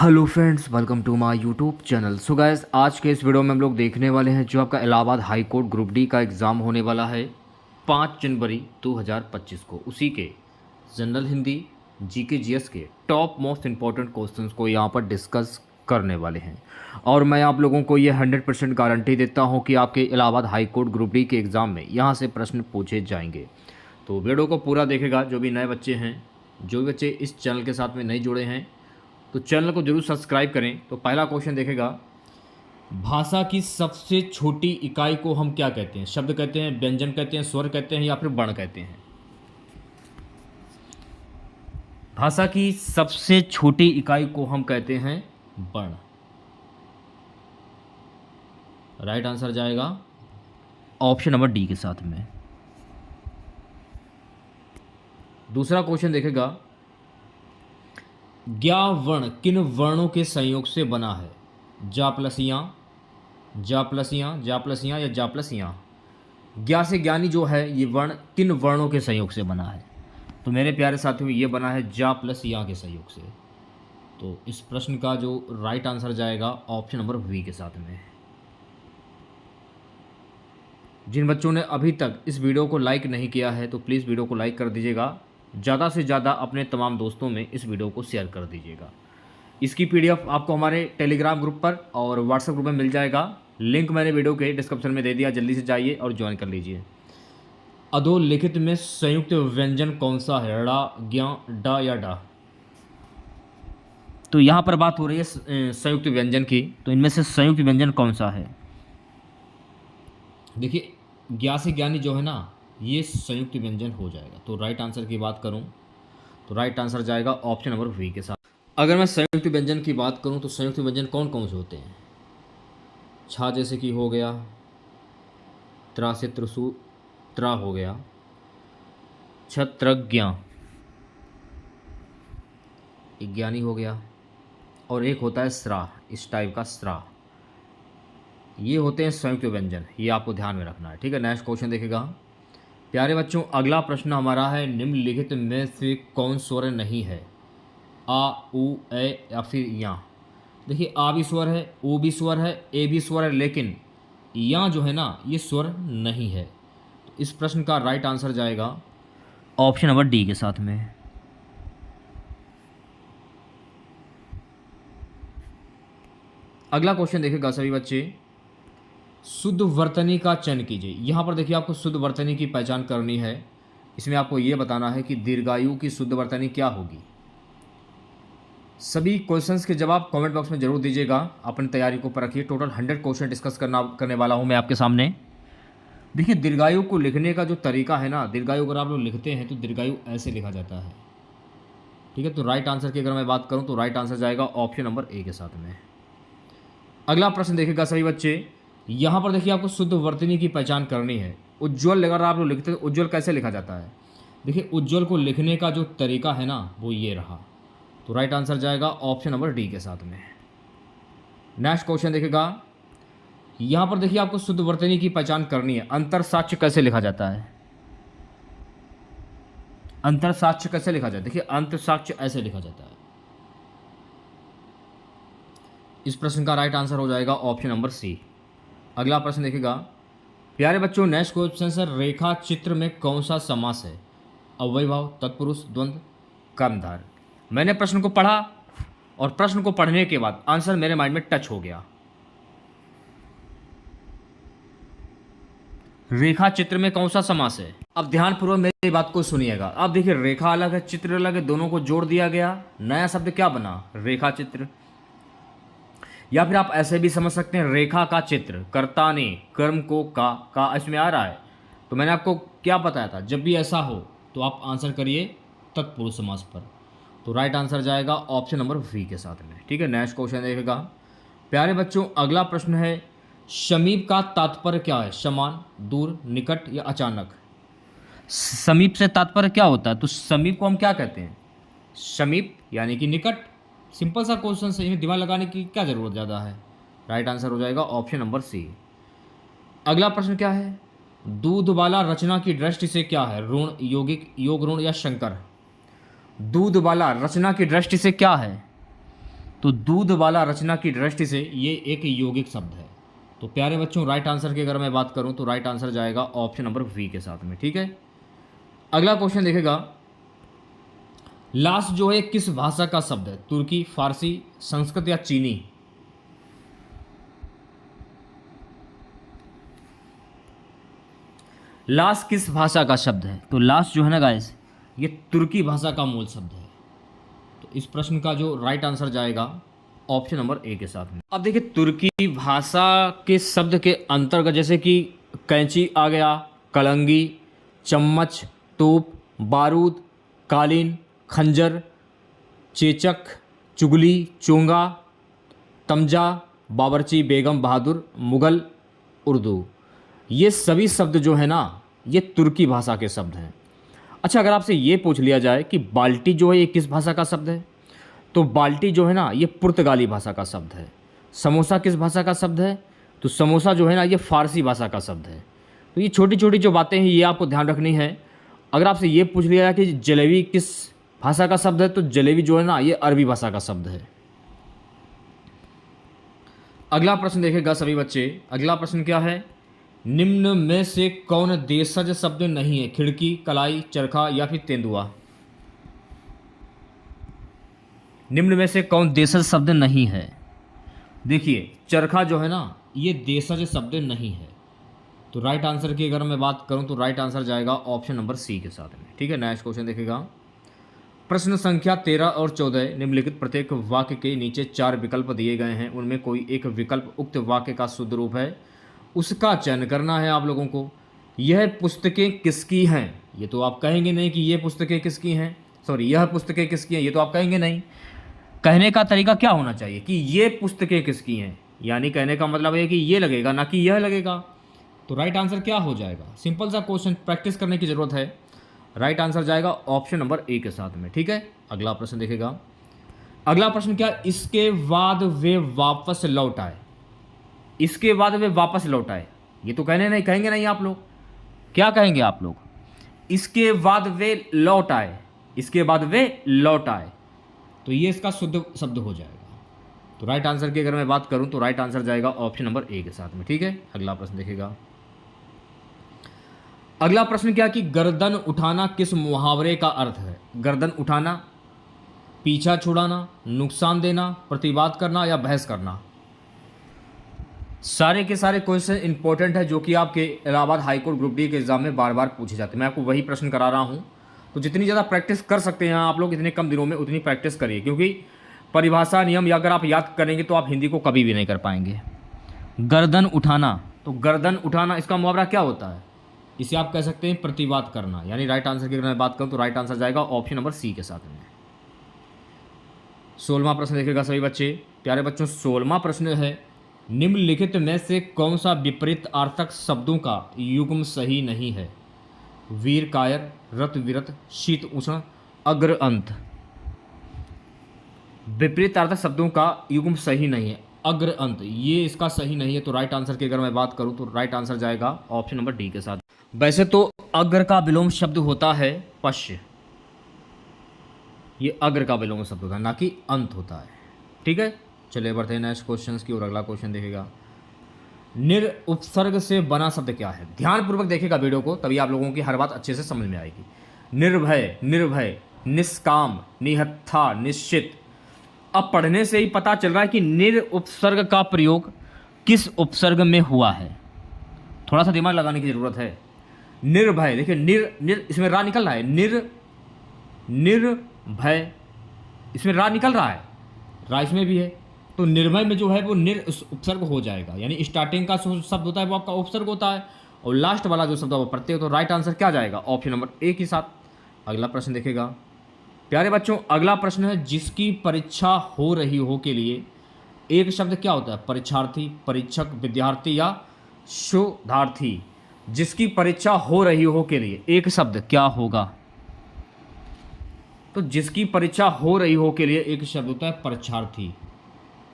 Hello friends, welcome to my YouTube channel. So guys, आज के इस वीडियो में हम लोग देखने वाले हैं जो आपका Allahabad high court group D का एग्ज़ाम होने वाला है 5 जनवरी 2025 को। उसी के जनरल हिंदी, जीके जीएस के टॉप मोस्ट इम्पॉर्टेंट क्वेश्चंस को यहाँ पर डिस्कस करने वाले हैं। और मैं आप लोगों को ये 100% गारंटी देता हूँ कि आपके Allahabad high court group D के एग्ज़ाम में यहाँ से प्रश्न पूछे जाएंगे। तो वीडियो को पूरा देखेगा। जो भी नए बच्चे हैं, जो भी बच्चे इस चैनल के साथ में नहीं जुड़े हैं, तो चैनल को जरूर सब्सक्राइब करें। तो पहला क्वेश्चन देखेगा, भाषा की सबसे छोटी इकाई को हम क्या कहते हैं? शब्द कहते हैं, व्यंजन कहते हैं, स्वर कहते हैं या फिर वर्ण कहते हैं? भाषा की सबसे छोटी इकाई को हम कहते हैं वर्ण। राइट आंसर जाएगा ऑप्शन नंबर डी के साथ में। दूसरा क्वेश्चन देखेगा, ज्ञा वर्ण किन वर्णों के संयोग से बना है? जा प्लस या, जा प्लस या, जा प्लस या जा प्लस या। ज्ञा से ज्ञानी जो है ये वर्ण किन वर्णों के संयोग से बना है? तो मेरे प्यारे साथियों, ये बना है जा प्लस या के संयोग से। तो इस प्रश्न का जो राइट आंसर जाएगा ऑप्शन नंबर वी के साथ में। जिन बच्चों ने अभी तक इस वीडियो को लाइक नहीं किया है तो प्लीज़ वीडियो को लाइक कर दीजिएगा। ज़्यादा से ज़्यादा अपने तमाम दोस्तों में इस वीडियो को शेयर कर दीजिएगा। इसकी पीडीएफ आपको हमारे टेलीग्राम ग्रुप पर और व्हाट्सएप ग्रुप में मिल जाएगा। लिंक मैंने वीडियो के डिस्क्रिप्शन में दे दिया, जल्दी से जाइए और ज्वाइन कर लीजिए। अधोलिखित में संयुक्त व्यंजन कौन सा है? ड़ा, ज्ञा, डा या डा? तो यहाँ पर बात हो रही है संयुक्त व्यंजन की। तो इनमें से संयुक्त व्यंजन कौन सा है? देखिए, ज्ञा से ज्ञानी जो है ना, ये संयुक्त व्यंजन हो जाएगा। तो राइट आंसर की बात करूं तो राइट आंसर जाएगा ऑप्शन नंबर वी के साथ। अगर मैं संयुक्त व्यंजन की बात करूं तो संयुक्त व्यंजन कौन कौन से होते हैं? छा जैसे कि हो गया, त्रा से त्रसु त्रा हो गया, छत्रज्ञा एक ज्ञानी हो गया, और एक होता है स्रा, इस टाइप का स्रा। ये होते हैं संयुक्त व्यंजन। ये आपको ध्यान में रखना है, ठीक है। नेक्स्ट क्वेश्चन देखेगा, प्यारे बच्चों, अगला प्रश्न हमारा है, निम्नलिखित में से कौन स्वर नहीं है? आ, उ, ए या फिर या? देखिए, आ भी स्वर है, उ भी स्वर है, ए भी स्वर है, लेकिन या जो है ना, ये स्वर नहीं है। तो इस प्रश्न का राइट आंसर जाएगा ऑप्शन नंबर डी के साथ में। अगला क्वेश्चन देखेगा सभी बच्चे, शुद्ध वर्तनी का चयन कीजिए। यहाँ पर देखिए, आपको शुद्ध वर्तनी की पहचान करनी है। इसमें आपको ये बताना है कि दीर्घायु की शुद्ध वर्तनी क्या होगी। सभी क्वेश्चंस के जवाब कमेंट बॉक्स में जरूर दीजिएगा। अपनी तैयारी को पर रखिए। टोटल 100 क्वेश्चन डिस्कस करने वाला हूँ मैं आपके सामने। देखिए, दीर्घायु को लिखने का जो तरीका है ना, दीर्घायु अगर आप लोग लिखते हैं तो दीर्घायु ऐसे लिखा जाता है, ठीक है। तो राइट आंसर की अगर मैं बात करूँ तो राइट आंसर जाएगा ऑप्शन नंबर ए के साथ में। अगला प्रश्न देखेगा सभी बच्चे, यहाँ पर देखिए, आपको शुद्ध वर्तनी की पहचान करनी है। उज्ज्वल अगर आप लोग लिखते हैं, उज्ज्वल कैसे लिखा जाता है? देखिए, उज्ज्वल को लिखने का जो तरीका है ना, वो ये रहा। तो राइट आंसर जाएगा ऑप्शन नंबर डी के साथ में। नेक्स्ट क्वेश्चन देखेगा, यहाँ पर देखिए, आपको शुद्ध वर्तनी की पहचान करनी है। अंतर साक्ष्य कैसे लिखा जाता है? अंतर साक्ष्य कैसे लिखा जाता है? देखिए, अंतर साक्ष्य ऐसे लिखा जाता है। इस प्रश्न का राइट आंसर हो जाएगा ऑप्शन नंबर सी। अगला प्रश्न देखेगा, प्यारे बच्चों, नेक्स्ट क्वेश्चन सर, रेखा चित्र में कौन सा समास है? अव्ययभाव, तत्पुरुष, द्वंद्व, कर्मधार। मैंने प्रश्न को पढ़ा और प्रश्न को पढ़ने के बाद आंसर मेरे माइंड में टच हो गया। रेखा चित्र में कौन सा समास है? अब ध्यानपूर्वक मेरी बात को सुनिएगा। अब देखिए, रेखा अलग है, चित्र अलग है, दोनों को जोड़ दिया गया, नया शब्द क्या बना? रेखा चित्र। या फिर आप ऐसे भी समझ सकते हैं, रेखा का चित्र, कर्ता ने कर्म को का इसमें आ रहा है। तो मैंने आपको क्या बताया था, जब भी ऐसा हो तो आप आंसर करिए तत्पुरुष समास पर। तो राइट आंसर जाएगा ऑप्शन नंबर वी के साथ में, ठीक है। नेक्स्ट क्वेश्चन देखेगा, प्यारे बच्चों, अगला प्रश्न है, समीप का तात्पर्य क्या है? समान, दूर, निकट या अचानक? समीप से तात्पर्य क्या होता है? तो समीप को हम क्या कहते हैं? समीप यानी कि निकट। सिंपल सा क्वेश्चन है, इसमें दिमाग लगाने की क्या ज़रूरत ज़्यादा है। राइट आंसर हो जाएगा ऑप्शन नंबर सी। अगला प्रश्न क्या है, दूध वाला रचना की दृष्टि से क्या है? ऋण, यौगिक, योग ऋण या शंकर? दूध वाला रचना की दृष्टि से क्या है? तो दूध वाला रचना की दृष्टि से ये एक यौगिक शब्द है। तो प्यारे बच्चों, राइट आंसर की अगर मैं बात करूं तो राइट आंसर जाएगा ऑप्शन नंबर वी के साथ में। ठीक है, अगला क्वेश्चन देखेगा, लाश जो है किस भाषा का शब्द है? तुर्की, फारसी, संस्कृत या चीनी? लाश किस भाषा का शब्द है? तो लाश जो है ना गाइस, ये तुर्की भाषा का मूल शब्द है। तो इस प्रश्न का जो राइट आंसर जाएगा ऑप्शन नंबर ए के साथ में। अब देखिए, तुर्की भाषा के शब्द के अंतर्गत जैसे कि कैंची आ गया, कलंगी, चम्मच, तोप, बारूद, कालीन, खंजर, चेचक, चुगली, चोंगा, तमजा, बावर्ची, बेगम, बहादुर, मुगल, उर्दू, ये सभी शब्द जो है ना, ये तुर्की भाषा के शब्द हैं। अच्छा, अगर आपसे ये पूछ लिया जाए कि बाल्टी जो है ये किस भाषा का शब्द है? तो बाल्टी जो है ना, ये पुर्तगाली भाषा का शब्द है। समोसा किस भाषा का शब्द है? तो समोसा जो है ना, ये फारसी भाषा का शब्द है। तो ये छोटी छोटी जो बातें हैं ये आपको ध्यान रखनी है। अगर आपसे ये पूछ लिया जाए कि जलेबी किस भाषा का शब्द है, तो जलेबी जो है ना, ये अरबी भाषा का शब्द है। अगला प्रश्न देखेगा सभी बच्चे। अगला प्रश्न क्या है? निम्न में से कौन देशज शब्द नहीं है? खिड़की, कलाई, चरखा या फिर तेंदुआ? निम्न में से कौन देशज शब्द नहीं है? देखिए, चरखा जो है ना, ये देशज शब्द नहीं है। तो राइट आंसर की अगर मैं बात करूं तो राइट आंसर जाएगा ऑप्शन नंबर सी के साथ में। ठीक है, नेक्स्ट क्वेश्चन देखेगा। प्रश्न संख्या 13 और 14, निम्नलिखित प्रत्येक वाक्य के नीचे 4 विकल्प दिए गए हैं, उनमें कोई एक विकल्प उक्त वाक्य का शुद्ध रूप है, उसका चयन करना है आप लोगों को। यह पुस्तकें किसकी हैं? ये तो आप कहेंगे नहीं कि ये पुस्तकें किसकी हैं, सॉरी, यह पुस्तकें किसकी हैं, ये तो आप कहेंगे नहीं। कहने का तरीका क्या होना चाहिए कि ये पुस्तकें किसकी हैं, यानी कहने का मतलब है कि ये लगेगा, ना कि यह लगेगा। तो राइट आंसर क्या हो जाएगा? सिंपल सा क्वेश्चन, प्रैक्टिस करने की जरूरत है। राइट आंसर जाएगा ऑप्शन नंबर ए के साथ में। ठीक है, अगला प्रश्न देखेगा। अगला प्रश्न क्या? इसके बाद वे वापस लौट आए। इसके बाद वे वापस लौट आए, ये तो कहेंगे नहीं आप लोग। क्या कहेंगे आप लोग? इसके बाद वे लौट आए, इसके बाद वे लौट आए, तो ये इसका शुद्ध शब्द हो जाएगा। तो राइट आंसर की अगर मैं बात करूं तो राइट आंसर जाएगा ऑप्शन नंबर ए के साथ में। ठीक है, अगला प्रश्न देखेगा। अगला प्रश्न क्या कि गर्दन उठाना किस मुहावरे का अर्थ है? गर्दन उठाना, पीछा छुड़ाना, नुकसान देना, प्रतिवाद करना या बहस करना? सारे के सारे क्वेश्चन इंपॉर्टेंट है जो कि आपके इलाहाबाद हाईकोर्ट ग्रुप डी के एग्जाम में बार बार पूछे जाते हैं। मैं आपको वही प्रश्न करा रहा हूं, तो जितनी ज़्यादा प्रैक्टिस कर सकते हैं आप लोग इतने कम दिनों में उतनी प्रैक्टिस करिए, क्योंकि परिभाषा नियम या अगर आप याद करेंगे तो आप हिंदी को कभी भी नहीं कर पाएंगे। गर्दन उठाना, तो गर्दन उठाना इसका मुहावरा क्या होता है? इसे आप कह सकते हैं प्रतिवाद करना, यानी राइट आंसर की अगर मैं बात करूं तो राइट आंसर जाएगा ऑप्शन नंबर सी के साथ में। 16वां प्रश्न देखेगा सभी बच्चे। प्यारे बच्चों, 16वां प्रश्न है, निम्नलिखित में से कौन सा विपरीत अर्थक शब्दों का युग्म सही नहीं है? वीर कायर, रत विरत, शीत उष्ण, अग्र अंत। विपरीत अर्थक शब्दों का युग्म सही नहीं है, अग्र अंत, ये इसका सही नहीं है। तो राइट आंसर की अगर मैं बात करूं तो राइट आंसर जाएगा ऑप्शन नंबर डी के साथ। वैसे तो अग्र का विलोम शब्द होता है पश्य, ये अग्र का विलोम शब्द होता है, ना कि अंत होता है। ठीक है, चलिए बढ़ते हैं नेक्स्ट क्वेश्चन की और अगला क्वेश्चन देखेगा। निर उपसर्ग से बना शब्द क्या है? ध्यानपूर्वक देखेगा वीडियो को, तभी आप लोगों की हर बात अच्छे से समझ में आएगी। निर्भय, निर्भय, निष्काम, निहत्था, निश्चित। अब पढ़ने से ही पता चल रहा है कि निर उपसर्ग का प्रयोग किस उपसर्ग में हुआ है, थोड़ा सा दिमाग लगाने की जरूरत है। निर्भय, देखिए निर इसमें रा निकल रहा है, निर्भय इसमें रा निकल रहा है, रा इसमें भी है, तो निर्भय में जो है वो निर उपसर्ग हो जाएगा, यानी स्टार्टिंग का शब्द होता है वो आपका उपसर्ग होता है और लास्ट वाला जो शब्द है वो प्रत्यय। तो राइट आंसर क्या जाएगा? ऑप्शन नंबर ए के साथ। अगला प्रश्न देखेगा। प्यारे बच्चों, अगला प्रश्न है, जिसकी परीक्षा हो रही हो के लिए एक शब्द क्या होता है? परीक्षार्थी, परीक्षक, विद्यार्थी या शोधार्थी। जिसकी परीक्षा हो रही हो के लिए एक शब्द क्या होगा? तो जिसकी परीक्षा हो रही हो के लिए एक शब्द होता है परीक्षार्थी।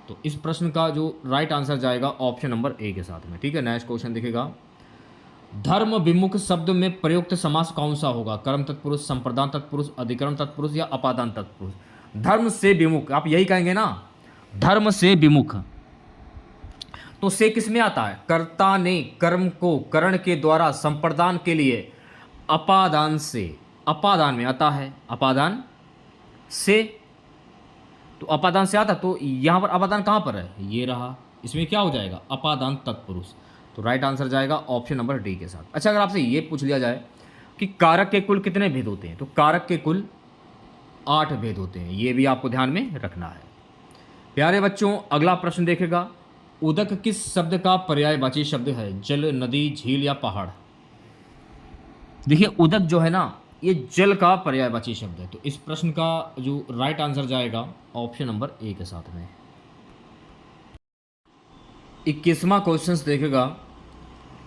तो इस प्रश्न का जो राइट आंसर जाएगा ऑप्शन नंबर ए के साथ में। ठीक है, नेक्स्ट क्वेश्चन देखेगा। धर्म विमुख शब्द में प्रयुक्त समास कौन सा होगा? कर्म तत्पुरुष, संप्रदान तत्पुरुष, अधिकरण तत्पुरुष या अपादान तत्पुरुष। धर्म से विमुख, आप यही कहेंगे ना, धर्म से विमुख। तो से किस में आता है? कर्ता ने कर्म को करण के द्वारा संप्रदान के लिए अपादान से, अपादान में आता है, अपादान से। तो अपादान से आता, तो यहाँ पर अपादान कहाँ पर है? ये रहा, इसमें क्या हो जाएगा? अपादान तत्पुरुष। तो राइट आंसर जाएगा ऑप्शन नंबर डी के साथ। अच्छा, अगर आपसे ये पूछ लिया जाए कि कारक के कुल कितने भेद होते हैं, तो कारक के कुल 8 भेद होते हैं, ये भी आपको ध्यान में रखना है। प्यारे बच्चों, अगला प्रश्न देखेगा, उदक किस शब्द का पर्यायवाची शब्द है? जल, नदी, झील या पहाड़? देखिए, उदक जो है ना, ये जल का पर्यायवाची शब्द है। तो इस प्रश्न का जो राइट आंसर जाएगा ऑप्शन नंबर ए के साथ में। 21वां क्वेश्चन देखेगा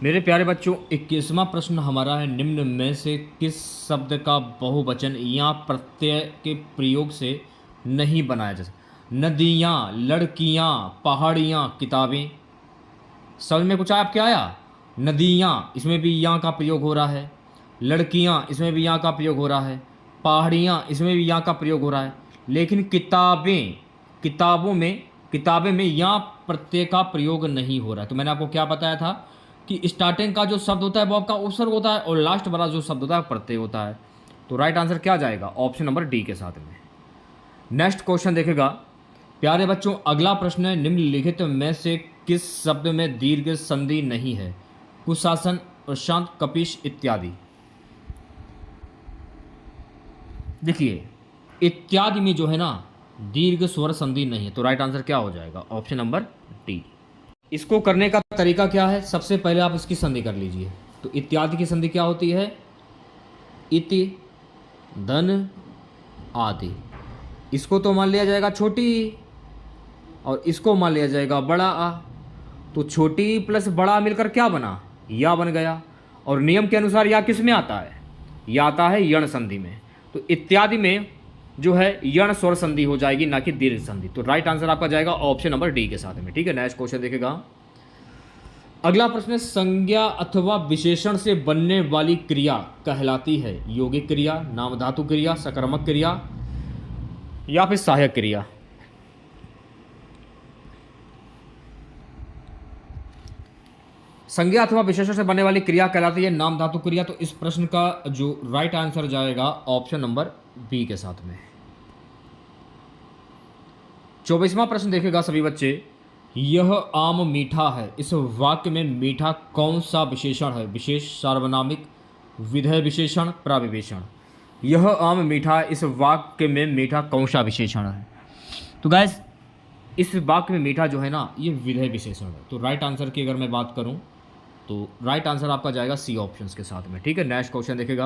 मेरे प्यारे बच्चों। 21वां प्रश्न हमारा है, निम्न में से किस शब्द का बहुवचन या प्रत्यय के प्रयोग से नहीं बनाया जा सकता? नदियाँ, लड़कियाँ, पहाड़ियाँ, किताबें। समझ में कुछ आपके आया? नदियाँ, इसमें भी यहाँ का प्रयोग हो रहा है। लड़कियाँ, इसमें भी यहाँ का प्रयोग हो रहा है। पहाड़ियाँ, इसमें भी यहाँ का प्रयोग हो रहा है। लेकिन किताबें, किताबें में यहाँ प्रत्यय का प्रयोग नहीं हो रहा है। तो मैंने आपको क्या बताया था कि स्टार्टिंग का जो शब्द होता है वो आपका उपसर्ग होता है और लास्ट वाला जो शब्द होता है प्रत्यय होता है। तो राइट आंसर क्या जाएगा? ऑप्शन नंबर डी के साथ में। नेक्स्ट क्वेश्चन देखेगा प्यारे बच्चों, अगला प्रश्न है, निम्नलिखित में से किस शब्द में दीर्घ संधि नहीं है? कुशासन, प्रशांत, कपीश इत्यादि। देखिए, इत्यादि में जो है ना दीर्घ स्वर संधि नहीं है। तो राइट आंसर क्या हो जाएगा? Option number D. इसको करने का तरीका क्या है? सबसे पहले आप इसकी संधि कर लीजिए। तो इत्यादि की संधि क्या होती है? इति, धन, आदि। इसको तो मान लिया जाएगा छोटी ई और इसको मान लिया जाएगा बड़ा आ। तो छोटी प्लस बड़ा मिलकर क्या बना? या बन गया। और नियम के अनुसार या किस में आता है? या आता है यण संधि में। तो इत्यादि में जो है यण स्वर संधि हो जाएगी, ना कि दीर्घ संधि। तो राइट आंसर आपका जाएगा ऑप्शन नंबर डी के साथ में। ठीक है, नेक्स्ट क्वेश्चन देखेगा। अगला प्रश्न है, संज्ञा अथवा विशेषण से बनने वाली क्रिया कहलाती है यौगिक क्रिया, नाम धातु क्रिया, सकर्मक क्रिया या फिर सहायक क्रिया? संज्ञा अथवा विशेषण से बनने वाली क्रिया कहलाती है नाम धातु क्रिया। तो इस प्रश्न का जो राइट आंसर जाएगा ऑप्शन नंबर बी के साथ में। 24वां प्रश्न देखेगा सभी बच्चे, यह आम मीठा है, इस वाक्य में मीठा कौन सा विशेषण है? विशेष, सार्वनामिक, विधेय विशेषण, प्रविशेषण। यह आम मीठा है, इस वाक्य में मीठा कौन सा विशेषण है? तो गाइस, इस वाक्य में मीठा जो है ना ये विधेय विशेषण है। तो राइट आंसर की अगर मैं बात करूं तो राइट आंसर आपका जाएगा सी ऑप्शंस के साथ में। ठीक है, नेक्स्ट क्वेश्चन देखेगा।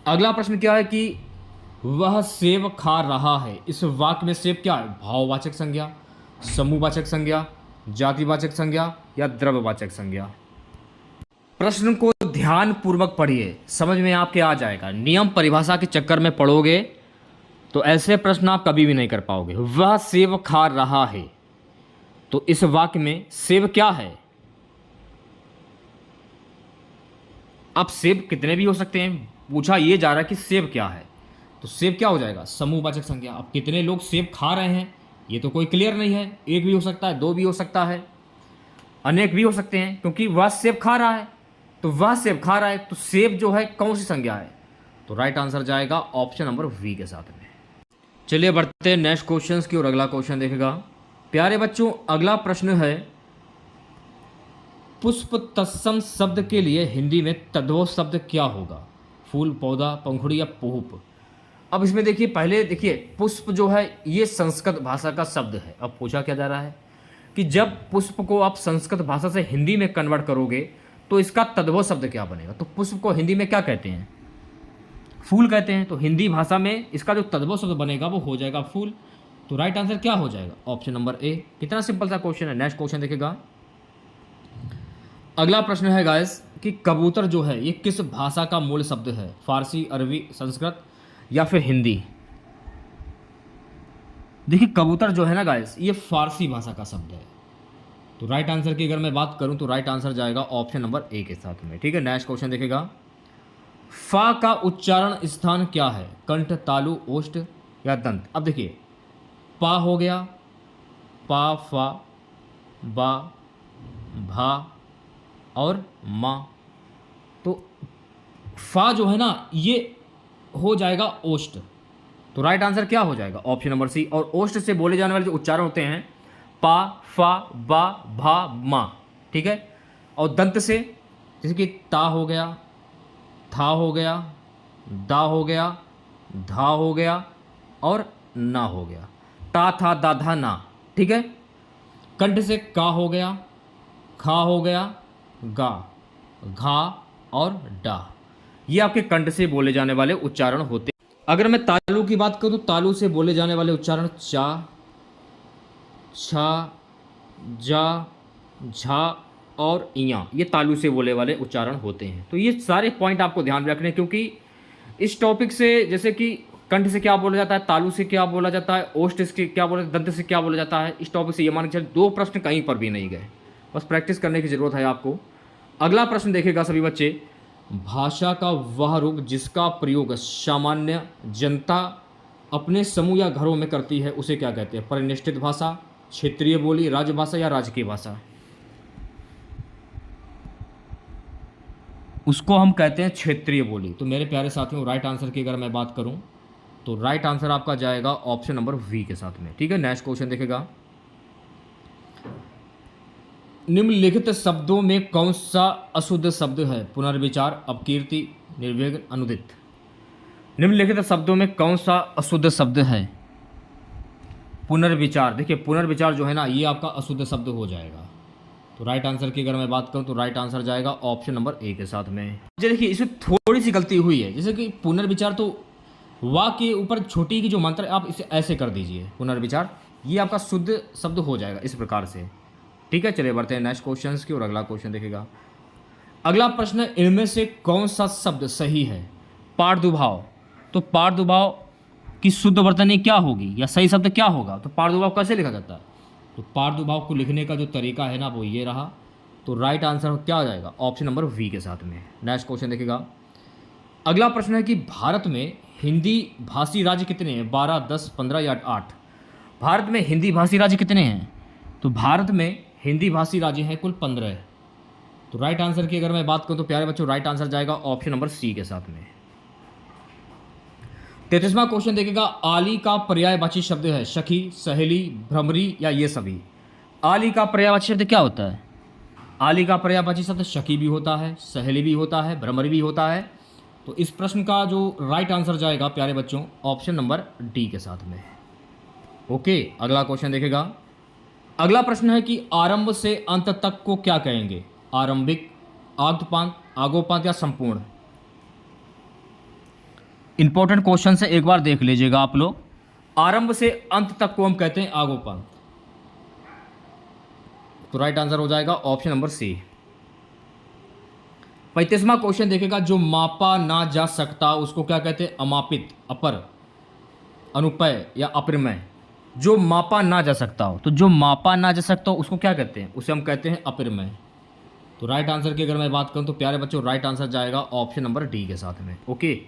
अगला प्रश्न क्या है कि वह सेब खा रहा है, इस वाक्य में सेब क्या है? भाववाचक संज्ञा, समूहवाचक संज्ञा, जातिवाचक संज्ञा या द्रव्यवाचक संज्ञा? प्रश्न को ध्यान पूर्वक पढ़िए, समझ में आपके आ जाएगा। नियम परिभाषा के चक्कर में पढ़ोगे तो ऐसे प्रश्न आप कभी भी नहीं कर पाओगे। वह सेब खा रहा है, तो इस वाक्य में सेब क्या है? अब सेब कितने भी हो सकते हैं, पूछा ये जा रहा है कि सेब क्या है, तो सेब क्या हो जाएगा? समूहवाचक संज्ञा। अब कितने लोग सेब खा रहे हैं ये तो कोई क्लियर नहीं है, एक भी हो सकता है, दो भी हो सकता है, अनेक भी हो सकते हैं, क्योंकि वह सेब खा रहा है। तो वह सेब खा रहा है, तो सेब जो है कौन सी संज्ञा है? तो राइट आंसर जाएगा ऑप्शन नंबर वी के साथ में। चलिए बढ़ते हैं नेक्स्ट क्वेश्चंस की और अगला क्वेश्चन देखेगा। प्यारे बच्चों, अगला प्रश्न है, पुष्प तत्सम शब्द के लिए हिंदी में तद्भव शब्द क्या होगा? फूल, पौधा, पंखुड़ी या पुष्प? अब इसमें देखिए, पहले देखिए, पुष्प जो है ये संस्कृत भाषा का शब्द है। अब पूछा क्या जा रहा है कि जब पुष्प को आप संस्कृत भाषा से हिंदी में कन्वर्ट करोगे तो इसका तद्भव शब्द क्या बनेगा? तो पुष्प को हिंदी में क्या कहते हैं? फूल कहते हैं। तो हिंदी भाषा में इसका जो तद्भव शब्द बनेगा वो हो जाएगा फूल। तो राइट आंसर क्या हो जाएगा? Option number A. कितना सिंपल सा क्वेश्चन है। नेक्स्ट क्वेश्चन देखेगा। अगला प्रश्न है गाइस कि कबूतर जो है ये किस भाषा का मूल शब्द है? फारसी, अरबी, संस्कृत या फिर हिंदी? देखिए, कबूतर जो है ना गाइस ये फारसी भाषा का शब्द है। तो राइट आंसर की अगर मैं बात करूं तो राइट आंसर जाएगा ऑप्शन नंबर ए के साथ में। ठीक है, नेक्स्ट क्वेश्चन देखेगा। फा का उच्चारण स्थान क्या है? कंठ, तालु, ओष्ठ या दंत? अब देखिए, पा हो गया, पा, फा, बा, भा और मा। तो फा जो है ना ये हो जाएगा ओष्ठ। तो राइट आंसर क्या हो जाएगा? Option number C. और ओष्ठ से बोले जाने वाले जो उच्चारण होते हैं पा, फा, बा, भा, मा, ठीक है। और दंत से जैसे कि ता हो गया, था हो गया, दा हो गया, धा हो गया और ना हो गया। ता, था, दा, धा, ना, ठीक है। कंठ से का हो गया, खा हो गया, गा, घा और डा। ये आपके कंठ से बोले जाने वाले उच्चारण होते हैं। अगर मैं तालु की बात करूं तो तालु से बोले जाने वाले उच्चारण चा, छा, जा, झा और इया, ये तालु से बोले वाले उच्चारण होते हैं। तो ये सारे पॉइंट आपको ध्यान में रखने हैं, क्योंकि इस टॉपिक से जैसे कि कंठ से क्या बोला जाता है, तालु से क्या बोला जाता है, ओष्ठ से क्या बोला, दंत से क्या बोला जाता है, इस टॉपिक से ये मान के चलिए 2 प्रश्न कहीं पर भी नहीं गए। बस प्रैक्टिस करने की ज़रूरत है आपको। अगला प्रश्न देखेगा सभी बच्चे, भाषा का वह रूप जिसका प्रयोग सामान्य जनता अपने समूह या घरों में करती है उसे क्या कहते हैं? परिनिष्ठित भाषा, क्षेत्रीय बोली, राजभाषा या राजकीय भाषा? उसको हम कहते हैं क्षेत्रीय बोली। तो मेरे प्यारे साथियों, राइट आंसर की अगर मैं बात करूं तो राइट आंसर आपका जाएगा ऑप्शन नंबर वी के साथ में, ठीक है। नेक्स्ट क्वेश्चन देखेगा, निम्नलिखित शब्दों में कौन सा अशुद्ध शब्द है? पुनर्विचार, अपकीर्ति, निर्विघ्न, अनुदित। निम्नलिखित शब्दों में कौन सा अशुद्ध शब्द है? पुनर्विचार। देखिए पुनर्विचार जो है ना ये आपका अशुद्ध शब्द हो जाएगा। तो राइट आंसर की अगर मैं बात करूं तो राइट आंसर जाएगा ऑप्शन नंबर ए के साथ में। देखिए इसमें थोड़ी सी गलती हुई है, जैसे कि पुनर्विचार तो वा के ऊपर छोटी की जो मंत्र आप इसे ऐसे कर दीजिए, पुनर्विचार, ये आपका शुद्ध शब्द हो जाएगा इस प्रकार से, ठीक है। चलिए बढ़ते हैं नेक्स्ट क्वेश्चन की और अगला क्वेश्चन देखेगा। अगला प्रश्न, इनमें से कौन सा शब्द सही है? पार्दुभाव। तो पार्दुभाव की शुद्ध वर्तनी क्या होगी या सही शब्द क्या होगा? तो पार्दुभाव कैसे लिखा जाता है? तो पार्दुभाव को लिखने का जो तरीका है ना वो ये रहा। तो राइट आंसर क्या हो जाएगा? ऑप्शन नंबर वी के साथ में। नेक्स्ट क्वेश्चन देखेगा। अगला प्रश्न है कि भारत में हिंदी भाषी राज्य कितने हैं? 12, 10, 15 या 8? भारत में हिंदी भाषी राज्य कितने हैं? तो भारत में हिंदी भाषी राज्य हैं कुल 15। तो राइट आंसर की अगर मैं बात करूं तो प्यारे बच्चों राइट आंसर जाएगा ऑप्शन नंबर सी के साथ में। 33वां क्वेश्चन देखेगा, आली का पर्यायवाची शब्द है सखी, सहेली, भ्रमरी या ये सभी? आली का पर्यायवाची शब्द क्या होता है? आली का पर्यायवाची शब्द सखी भी होता है, सहेली भी होता है, भ्रमरी भी होता है। तो इस प्रश्न का जो राइट आंसर जाएगा प्यारे बच्चों ऑप्शन नंबर डी के साथ में। ओके, अगला क्वेश्चन देखेगा। अगला प्रश्न है कि आरंभ से अंत तक को क्या कहेंगे? आरंभिक, आद्यपांत, आगोपांत या संपूर्ण? इंपॉर्टेंट क्वेश्चन से एक बार देख लीजिएगा आप लोग। आरंभ से अंत तक को हम कहते हैं आगोपांत। तो राइट आंसर हो जाएगा ऑप्शन नंबर सी। 35वां क्वेश्चन देखेगा, जो मापा ना जा सकता उसको क्या कहते हैं? अमापित, अपर, अनुपय या अपरिमेय? जो मापा ना जा सकता हो, तो जो मापा ना जा सकता हो उसको क्या कहते हैं? उसे हम कहते हैं अपरिमेय। तो राइट आंसर की अगर मैं बात करूं तो प्यारे बच्चों राइट आंसर जाएगा ऑप्शन नंबर डी के साथ में। ओके,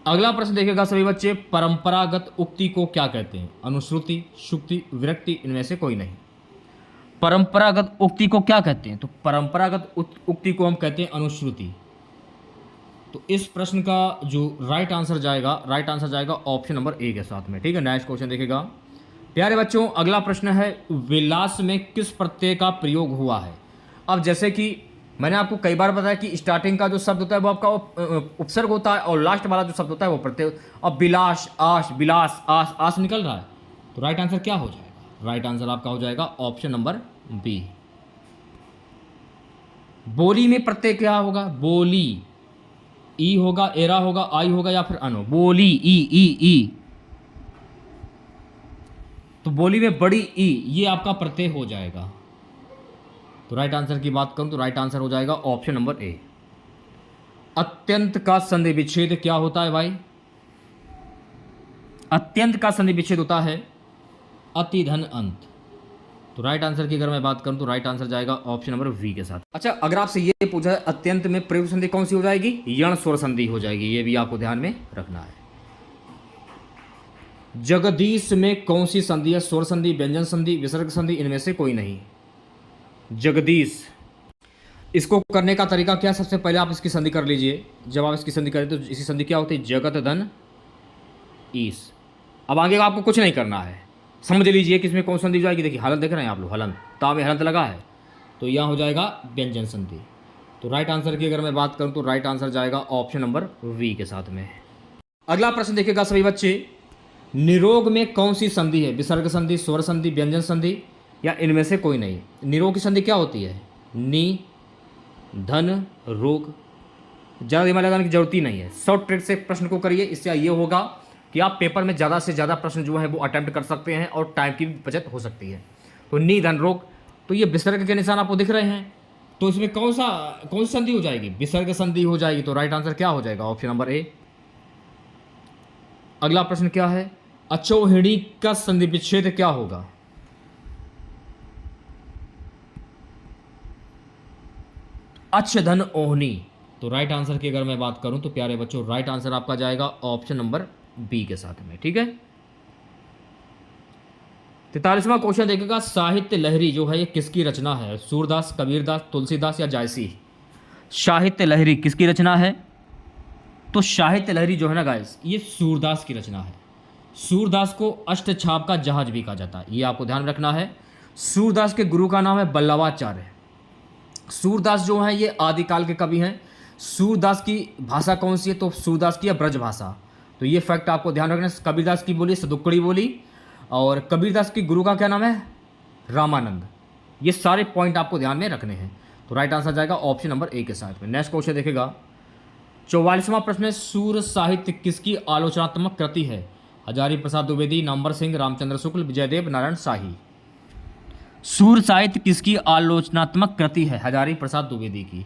अगला प्रश्न देखेगा सभी बच्चे, परंपरागत उक्ति को क्या कहते हैं? अनुश्रुति, शुक्ति, विरक्ति, इनमें से कोई नहीं। परंपरागत उक्ति को क्या कहते हैं? तो परंपरागत उक्ति को हम कहते हैं अनुश्रुति। तो इस प्रश्न का जो राइट आंसर जाएगा ऑप्शन नंबर ए के साथ में, ठीक है। नेक्स्ट क्वेश्चन देखेगा प्यारे बच्चों। अगला प्रश्न है, विलास में किस प्रत्यय का प्रयोग हुआ है? अब जैसे कि मैंने आपको कई बार बताया कि स्टार्टिंग का जो शब्द होता है वो आपका उपसर्ग होता है और लास्ट वाला जो शब्द होता है वो प्रत्यय। अब विलास, आश, विलास, आस, आस निकल रहा है। तो राइट आंसर क्या हो जाएगा? राइट आंसर आपका हो जाएगा ऑप्शन नंबर बी। बोली में प्रत्यय क्या होगा? बोली, ई होगा, एरा होगा, आई होगा या फिर अनो? बोली, ई। तो बोली में बड़ी ई ये आपका प्रत्यय हो जाएगा। तो राइट आंसर की बात करूं तो राइट आंसर हो जाएगा ऑप्शन नंबर ए। अत्यंत का संधि विच्छेद क्या होता है भाई? अत्यंत का संधि विच्छेद होता है अति धन अंत। तो राइट आंसर की अगर मैं बात करूं तो राइट आंसर जाएगा ऑप्शन नंबर वी के साथ। अच्छा, अगर आपसे ये पूछा है अत्यंत में प्रयुक्त संधि कौन सी हो जाएगी? यण स्वर संधि हो जाएगी। ये भी आपको ध्यान में रखना है। जगदीश में कौन सी संधि है? स्वर संधि, व्यंजन संधि, विसर्ग संधि, इनमें से कोई नहीं। जगदीश। इसको करने का तरीका क्या है? सबसे पहले आप इसकी संधि कर लीजिए। जब आप इसकी संधि करें तो इसी संधि क्या होती है? जगत धन ईश। अब आगे आपको कुछ नहीं करना है, समझ लीजिए कि इसमें कौन संधि जाएगी। देखिए हलंत देख रहे हैं आप लोग, हलंत, ता में हलंत लगा है तो यहाँ हो जाएगा व्यंजन संधि। तो राइट आंसर की अगर मैं बात करूँ तो राइट आंसर जाएगा ऑप्शन नंबर वी के साथ में। अगला प्रश्न देखिएगा सभी बच्चे, निरोग में कौन सी संधि है? विसर्ग संधि, स्वर संधि, व्यंजन संधि, या इनमें से कोई नहीं। निरोग की संधि क्या होती है? नी, धन, रोग। ज़्यादा दिमाग लगाने की जरूरत ही नहीं है, शॉर्ट ट्रिक से प्रश्न को करिए। इससे ये होगा कि आप पेपर में ज़्यादा से ज़्यादा प्रश्न जो है वो अटेम्प्ट कर सकते हैं और टाइम की भी बचत हो सकती है। तो नी, धन, रोग, तो ये विसर्ग के निशान आपको दिख रहे हैं, तो इसमें कौन सी संधि हो जाएगी? विसर्ग संधि हो जाएगी। तो राइट आंसर क्या हो जाएगा? Option number A. अगला प्रश्न क्या है? अचौहिणी का संधि विच्छेद क्या होगा? अच्छ धन ओहनी। तो राइट आंसर की अगर मैं बात करूं तो प्यारे बच्चों राइट आंसर आपका जाएगा ऑप्शन नंबर बी के साथ में। ठीक है, 43वां क्वेश्चन देखिएगा, साहित्य लहरी जो है ये किसकी रचना है? सूरदास, कबीरदास, तुलसीदास या जायसी? साहित्य लहरी किसकी रचना है? तो साहित्य लहरी जो है ना गाइस, ये सूरदास की रचना है। सूरदास को अष्टछाप का जहाज भी कहा जाता है, ये आपको ध्यान रखना है। सूरदास के गुरु का नाम है बल्लवाचार्य। सूरदास जो है ये आदिकाल के कवि हैं। सूरदास की भाषा कौन सी है? तो सूरदास की है ब्रज भाषा। तो ये फैक्ट आपको ध्यान रखना है। कबीरदास की बोली सदुक्कड़ी बोली, और कबीरदास की गुरु का क्या नाम है? रामानंद। ये सारे पॉइंट आपको ध्यान में रखने हैं। तो राइट आंसर जाएगा ऑप्शन नंबर ए के साथ में। नेक्स्ट क्वेश्चन देखेगा, 44वां प्रश्न है, सूर साहित्य किसकी आलोचनात्मक कृति है? हजारी प्रसाद द्विवेदी, नामवर सिंह, रामचंद्र शुक्ल, विजयदेव, नारायण शाही। सूर साहित्य किसकी आलोचनात्मक कृति है? हजारी प्रसाद द्विवेदी की।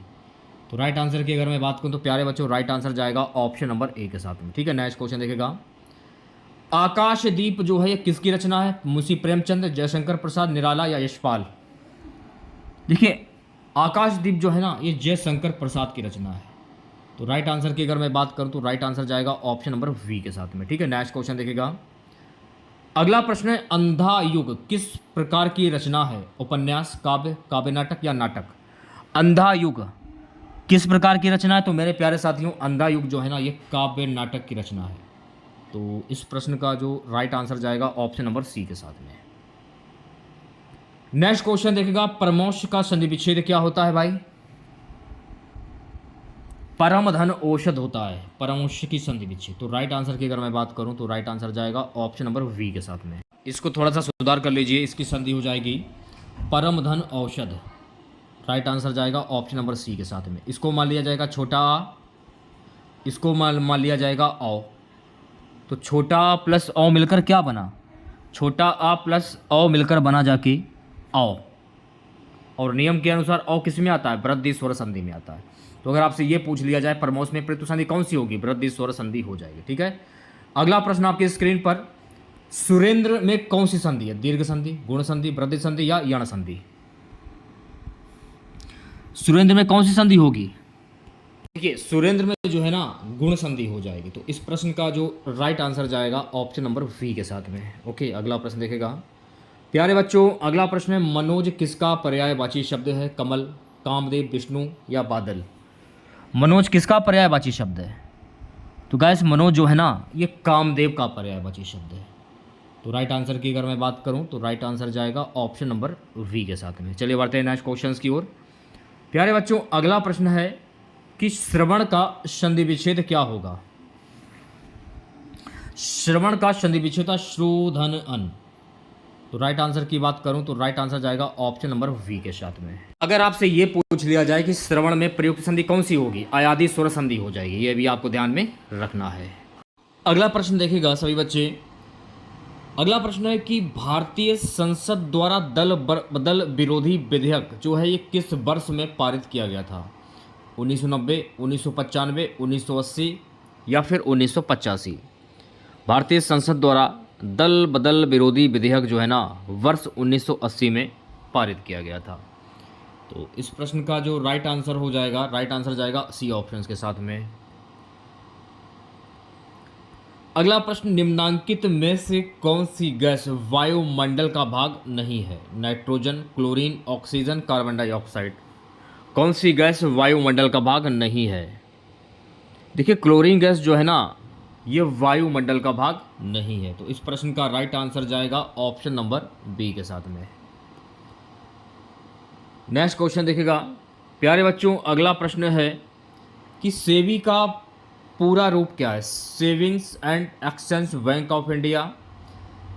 तो राइट आंसर की अगर मैं बात करूं तो प्यारे बच्चों राइट आंसर जाएगा ऑप्शन नंबर ए के साथ में। ठीक है, नेक्स्ट क्वेश्चन देखेगा, आकाशदीप जो है ये किसकी रचना है? मुंशी प्रेमचंद, जयशंकर प्रसाद, निराला या यशपाल? देखिए आकाशदीप जो है ना ये जयशंकर प्रसाद की रचना है। तो राइट आंसर की अगर मैं बात करूं तो राइट आंसर जाएगा ऑप्शन नंबर वी के साथ में। ठीक है, नेक्स्ट क्वेश्चन देखेगा, अगला प्रश्न है, अंधा युग किस प्रकार की रचना है? उपन्यास, काव्य, काव्य नाटक या नाटक? अंधा युग किस प्रकार की रचना है? तो मेरे प्यारे साथियों अंधा युग जो है ना ये काव्य नाटक की रचना है। तो इस प्रश्न का जो राइट आंसर जाएगा ऑप्शन नंबर सी के साथ में। नेक्स्ट क्वेश्चन देखेगा, परमोश का संधि विच्छेद क्या होता है भाई? परम धन औषध होता है परमोश की संधि विच्छेद। तो राइट आंसर की अगर मैं बात करूं तो राइट आंसर जाएगा ऑप्शन नंबर वी के साथ में। इसको थोड़ा सा सुधार कर लीजिए, इसकी संधि हो जाएगी परम धन औषध। राइट आंसर जाएगा ऑप्शन नंबर सी के साथ में। इसको मान लिया जाएगा छोटा आ, इसको मान लिया जाएगा औ। तो छोटा आ प्लस औ मिलकर क्या बना? छोटा आ प्लस औ मिलकर बना जाके औ। और नियम के अनुसार औ किस में आता है? वृद्धि स्वर संधि में आता है। तो अगर आपसे ये पूछ लिया जाए परमोश में प्रत्यु संधि कौन सी होगी? वृद्धि स्वर संधि हो जाएगी। ठीक है, अगला प्रश्न आपकी स्क्रीन पर, सुरेंद्र में कौन सी संधि है? दीर्घ संधि, गुण संधि, वृद्धि संधि या यण संधि? सुरेंद्र में कौन सी संधि होगी? देखिए सुरेंद्र में जो है ना गुण संधि हो जाएगी। तो इस प्रश्न का जो राइट आंसर जाएगा ऑप्शन नंबर वी के साथ में। ओके, अगला प्रश्न देखेगा प्यारे बच्चों, अगला प्रश्न है, मनोज किसका पर्यायवाची शब्द है? कमल, कामदेव, विष्णु या बादल? मनोज किसका पर्यायवाची शब्द है? तो गाइस मनोज जो है ना ये कामदेव का पर्यायवाची शब्द है। तो राइट आंसर की अगर मैं बात करूं तो राइट आंसर जाएगा ऑप्शन नंबर वी के साथ में। चलिए बढ़ते हैं नेक्स्ट क्वेश्चंस की ओर। प्यारे बच्चों अगला प्रश्न है कि श्रवण का संधि विच्छेद क्या होगा? श्रवण का संधि विच्छेद था श्रोधन अन। तो राइट आंसर की बात करूं तो राइट आंसर जाएगा ऑप्शन नंबर वी के साथ में। अगर आपसे ये पूछ लिया जाए कि श्रवण में प्रयुक्त संधि कौन सी होगी? अयादि स्वर संधि हो जाएगी, ये भी आपको ध्यान में रखना है। अगला प्रश्न देखिएगा सभी बच्चे, अगला प्रश्न है कि भारतीय संसद द्वारा दल बदल विरोधी विधेयक जो है ये किस वर्ष में पारित किया गया था? 1990, 1995, 1980 या फिर 1985? भारतीय संसद द्वारा दल बदल विरोधी विधेयक जो है ना वर्ष 1980 में पारित किया गया था। तो इस प्रश्न का जो राइट आंसर हो जाएगा, राइट आंसर जाएगा सी ऑप्शन के साथ में। अगला प्रश्न, निम्नांकित में से कौन सी गैस वायुमंडल का भाग नहीं है? Nitrogen, chlorine, oxygen, carbon dioxide. कौन सी गैस वायुमंडल का भाग नहीं है? देखिए क्लोरीन गैस जो है ना, ये वायुमंडल का भाग नहीं है। तो इस प्रश्न का राइट आंसर जाएगा ऑप्शन नंबर बी के साथ में। नेक्स्ट क्वेश्चन देखिएगा प्यारे बच्चों, अगला प्रश्न है कि सेबी का पूरा रूप क्या है? Savings and exchange bank of India,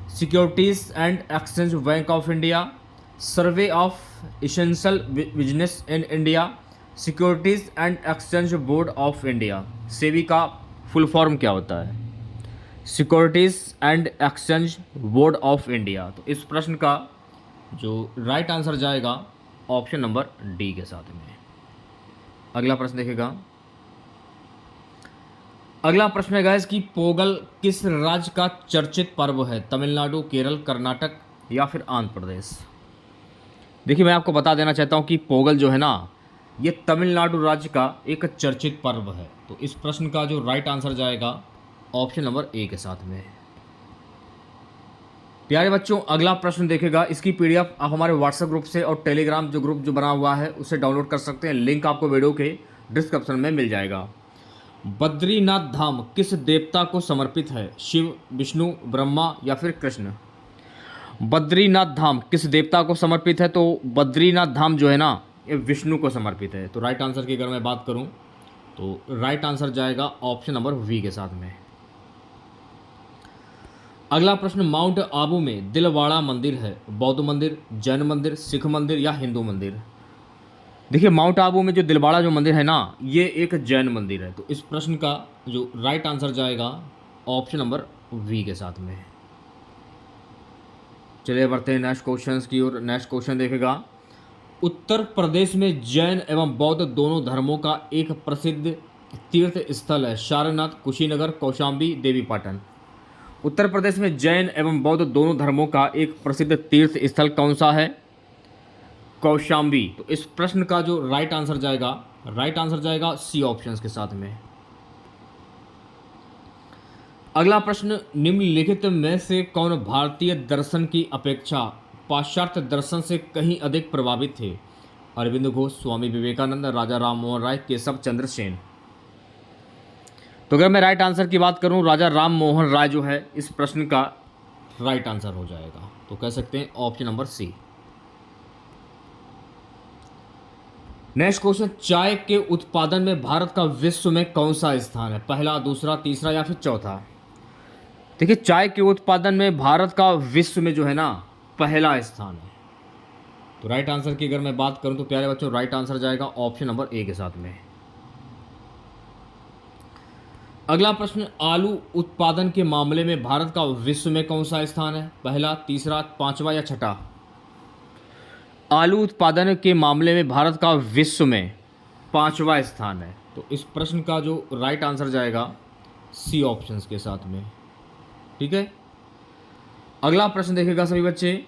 securities and exchange bank of India, survey of essential business in India, securities and exchange board of India. SEBI का फुल फॉर्म क्या होता है? Securities and exchange board of India. तो इस प्रश्न का जो right answer जाएगा ऑप्शन नंबर डी के साथ में। अगला प्रश्न देखेगा, अगला प्रश्न है गाइस कि पोंगल किस राज्य का चर्चित पर्व है? तमिलनाडु, केरल, कर्नाटक या फिर आंध्र प्रदेश। देखिए मैं आपको बता देना चाहता हूँ कि पोंगल जो है ना, ये तमिलनाडु राज्य का एक चर्चित पर्व है। तो इस प्रश्न का जो राइट आंसर जाएगा ऑप्शन नंबर ए के साथ में। प्यारे बच्चों अगला प्रश्न देखेगा, इसकी पीडीएफ आप हमारे व्हाट्सएप ग्रुप से और टेलीग्राम जो ग्रुप जो बना हुआ है उससे डाउनलोड कर सकते हैं। लिंक आपको वीडियो के डिस्क्रिप्शन में मिल जाएगा। बद्रीनाथ धाम किस देवता को समर्पित है? शिव, विष्णु, ब्रह्मा या फिर कृष्ण। बद्रीनाथ धाम किस देवता को समर्पित है? तो बद्रीनाथ धाम जो है ना, ये विष्णु को समर्पित है। तो राइट आंसर की अगर मैं बात करूं तो राइट आंसर जाएगा ऑप्शन नंबर वी के साथ में। अगला प्रश्न, माउंट आबू में दिलवाड़ा मंदिर है, बौद्ध मंदिर, जैन मंदिर, सिख मंदिर या हिंदू मंदिर। देखिए माउंट आबू में जो दिलवाड़ा जो मंदिर है ना, ये एक जैन मंदिर है। तो इस प्रश्न का जो राइट आंसर जाएगा ऑप्शन नंबर वी के साथ में। चलिए बढ़ते हैं नेक्स्ट क्वेश्चन की ओर। नेक्स्ट क्वेश्चन देखेगा, उत्तर प्रदेश में जैन एवं बौद्ध दोनों धर्मों का एक प्रसिद्ध तीर्थ स्थल है, सारनाथ, कुशीनगर, कौशाम्बी, देवीपाटन। उत्तर प्रदेश में जैन एवं बौद्ध दोनों धर्मों का एक प्रसिद्ध तीर्थ स्थल कौन सा है? कौशाम्बी। तो इस प्रश्न का जो राइट आंसर जाएगा सी ऑप्शंस के साथ में। अगला प्रश्न, निम्नलिखित में से कौन भारतीय दर्शन की अपेक्षा पाश्चात्य दर्शन से कहीं अधिक प्रभावित थे? अरविंद घोष, स्वामी विवेकानंद, राजा राम मोहन राय, केशव चंद्र सेन। तो अगर मैं राइट आंसर की बात करूं, राजा राम मोहन राय जो है इस प्रश्न का राइट आंसर हो जाएगा। तो कह सकते हैं option number C. Next question, चाय के उत्पादन में भारत का विश्व में कौन सा स्थान है? पहला, दूसरा, तीसरा या फिर चौथा। देखिए चाय के उत्पादन में भारत का विश्व में जो है ना, पहला स्थान है। तो राइट आंसर की अगर मैं बात करूं तो प्यारे बच्चों राइट आंसर जाएगा ऑप्शन नंबर ए के साथ में। अगला प्रश्न, आलू उत्पादन के मामले में भारत का विश्व में कौन सा स्थान है? पहला, तीसरा, पांचवा या छठा। आलू उत्पादन के मामले में भारत का विश्व में पांचवा स्थान है। तो इस प्रश्न का जो राइट आंसर जाएगा सी ऑप्शंस के साथ में। ठीक है, अगला प्रश्न देखेगा सभी बच्चे,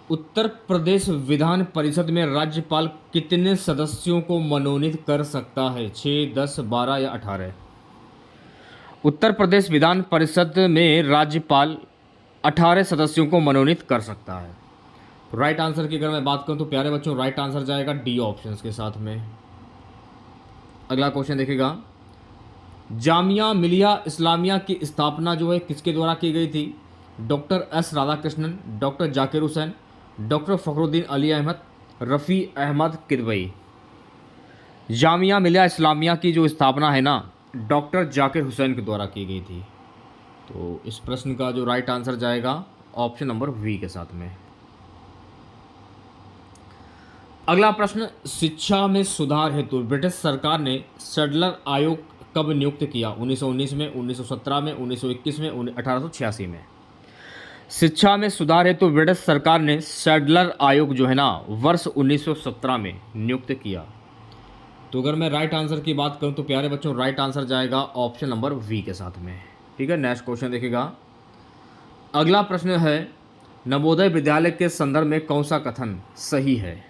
उत्तर प्रदेश विधान परिषद में राज्यपाल कितने सदस्यों को मनोनीत कर सकता है? 6, 10, 12 या 18। उत्तर प्रदेश विधान परिषद में राज्यपाल 18 सदस्यों को मनोनीत कर सकता है। तो राइट आंसर की अगर मैं बात करूं तो प्यारे बच्चों राइट आंसर जाएगा डी ऑप्शंस के साथ में। अगला क्वेश्चन देखेगा, जामिया मिलिया इस्लामिया की स्थापना जो है किसके द्वारा की गई थी? Doctor S Radhakrishnan, doctor Zakir Hussain, doctor Fakhruddin Ali Ahmed, Rafi Ahmed Kidwai. Jamia Millia Islamia की जो स्थापना है ना, डॉक्टर जाकिर हुसैन के द्वारा की गई थी। तो इस प्रश्न का जो राइट आंसर जाएगा ऑप्शन नंबर वी के साथ में। अगला प्रश्न, शिक्षा में सुधार हेतु ब्रिटिश सरकार ने सैडलर आयोग कब नियुक्त किया? 1919 में, 1917 में, 1921 में, 1886 में। शिक्षा में सुधार हेतु ब्रिटिश सरकार ने सैडलर आयोग जो है ना, वर्ष 1917 में नियुक्त किया। तो अगर मैं राइट आंसर की बात करूं तो प्यारे बच्चों राइट आंसर जाएगा ऑप्शन नंबर वी के साथ में। ठीक है, नेक्स्ट क्वेश्चन देखिएगा, अगला प्रश्न है, नवोदय विद्यालय के संदर्भ में कौन सा कथन सही है?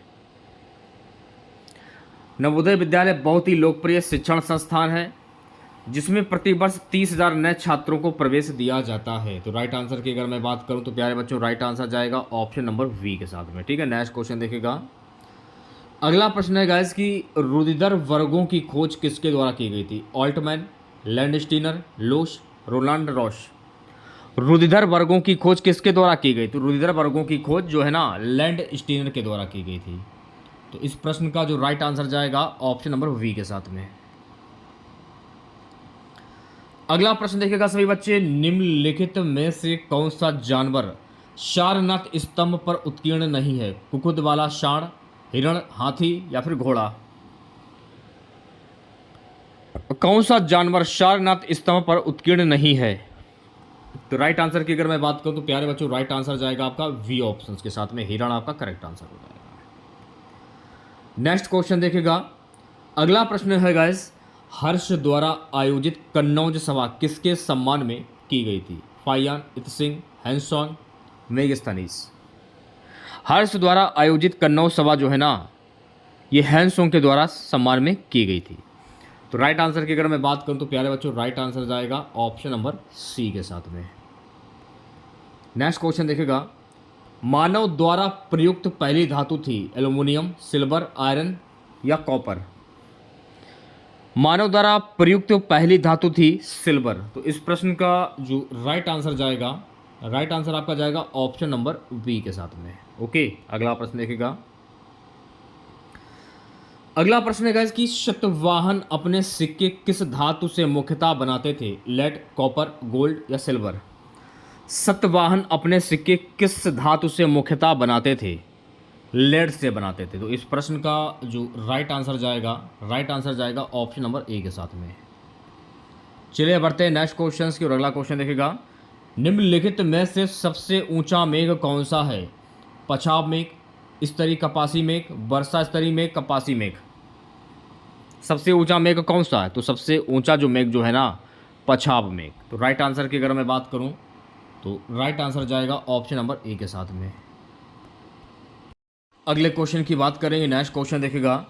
नवोदय विद्यालय बहुत ही लोकप्रिय शिक्षण संस्थान है, जिसमें प्रतिवर्ष 30,000 नए छात्रों को प्रवेश दिया जाता है। तो राइट आंसर की अगर मैं बात करूं तो प्यारे बच्चों राइट आंसर जाएगा ऑप्शन नंबर वी के साथ में। ठीक है, नेक्स्ट क्वेश्चन देखिएगा। अगला प्रश्न है गाइस कि रुधिर वर्गों की खोज किसके द्वारा की गई थी? ऑल्टमैन, लैंडस्टीनर, लोश, रोनाल्ड रॉश। रुधिर वर्गों की खोज किसके द्वारा की गई? तो रुधिर वर्गों की खोज जो है ना लैंडस्टीनर के द्वारा की गई थी। तो इस प्रश्न का जो राइट आंसर जाएगा ऑप्शन नंबर वी के साथ में। अगला प्रश्न देखिएगा सभी बच्चे, निम्नलिखित में से कौन सा जानवर सारनाथ स्तंभ पर उत्कीर्ण नहीं है? कुकुद वाला सांड, हिरण, हाथी या फिर घोड़ा। कौन सा जानवर सारनाथ स्तंभ पर उत्कीर्ण नहीं है? तो राइट आंसर की अगर मैं बात करूं तो प्यारे बच्चों राइट आंसर जाएगा आपका वी ऑप्शन के साथ में, हिरण आपका करेक्ट आंसर हो जाएगा। नेक्स्ट क्वेश्चन देखिएगा। अगला प्रश्न है गाइस, हर्ष द्वारा आयोजित कन्नौज सभा किसके सम्मान में की गई थी? फाइयान, इतसिंह, हैंसॉन्ग, मेगस्थनीस। हर्ष द्वारा आयोजित कन्नौज सभा जो है ना ये हैंसॉन्ग के द्वारा सम्मान में की गई थी। तो राइट आंसर की अगर मैं बात करूं तो प्यारे बच्चों राइट आंसर जाएगा ऑप्शन नंबर सी के साथ में। नेक्स्ट क्वेश्चन देखिएगा। मानव द्वारा प्रयुक्त पहली धातु थी एल्युमिनियम, सिल्वर, आयरन या कॉपर। मानव द्वारा प्रयुक्त पहली धातु थी सिल्वर। तो इस प्रश्न का जो राइट आंसर जाएगा, राइट आंसर आपका जाएगा ऑप्शन नंबर बी के साथ में। ओके, अगला प्रश्न देखिएगा। अगला प्रश्न है गाइस कि शतवाहन अपने सिक्के किस धातु से मुख्यतः बनाते थे? लेड, कॉपर, गोल्ड या सिल्वर। शतवाहन अपने सिक्के किस धातु से मुख्यतः बनाते थे? लेड से बनाते थे। तो इस प्रश्न का जो राइट आंसर जाएगा, राइट आंसर जाएगा ऑप्शन नंबर ए के साथ में। चलिए बढ़ते हैं नेक्स्ट क्वेश्चन की और अगला क्वेश्चन देखिएगा। निम्नलिखित में से सबसे ऊंचा मेघ कौन सा है? पछाव मेघ, स्तरीय कपासी मेघ, वर्षा स्तरीय मेघ, कपासी मेघ। सबसे ऊंचा मेघ कौन सा है? तो सबसे ऊंचा जो मेघ जो है ना पछाव मेघ। तो राइट आंसर की अगर मैं बात करूं तो राइट आंसर जाएगा ऑप्शन नंबर ए के साथ में। अगले क्वेश्चन की बात करेंगे। नेक्स्ट क्वेश्चन देखिएगा।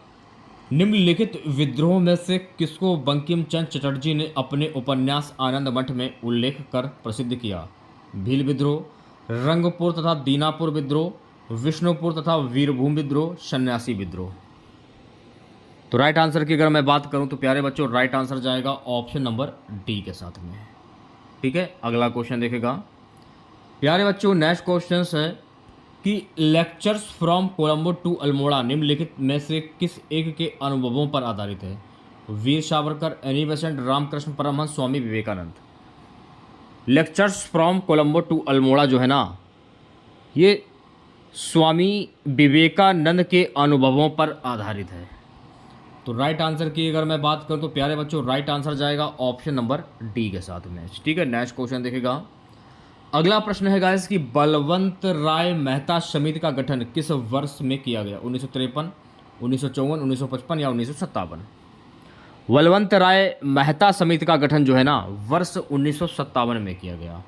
निम्नलिखित विद्रोह में से किसको बंकिम चंद्र चटर्जी ने अपने उपन्यास आनंद मठ में उल्लेख कर प्रसिद्ध किया? भील विद्रोह, रंगपुर तथा दीनापुर विद्रोह, विष्णुपुर तथा वीरभूम विद्रोह, सन्यासी विद्रोह। तो राइट आंसर की अगर मैं बात करूं तो प्यारे बच्चों राइट आंसर जाएगा ऑप्शन नंबर डी के साथ में। ठीक है, अगला क्वेश्चन देखेगा। प्यारे बच्चों नेक्स्ट क्वेश्चन है कि lectures from Colombo to Almora निम्नलिखित में से किस एक के अनुभवों पर आधारित है? Veer Savarkar, Annie Besant, Ramakrishna Paramahamsa, Swami Vivekananda. Lectures from Colombo to Almora जो है ना ये स्वामी विवेकानंद के अनुभवों पर आधारित है। तो राइट आंसर की अगर मैं बात करूं तो प्यारे बच्चों राइट आंसर जाएगा ऑप्शन नंबर डी के साथ में। ठीक है, नेक्स्ट क्वेश्चन देखिएगा। अगला प्रश्न है गाइस कि बलवंत राय मेहता समिति का गठन किस वर्ष में किया गया? 1953, 1954, 1955 या 1957। बलवंत राय मेहता समिति का गठन जो है ना वर्ष 1957 में किया गया।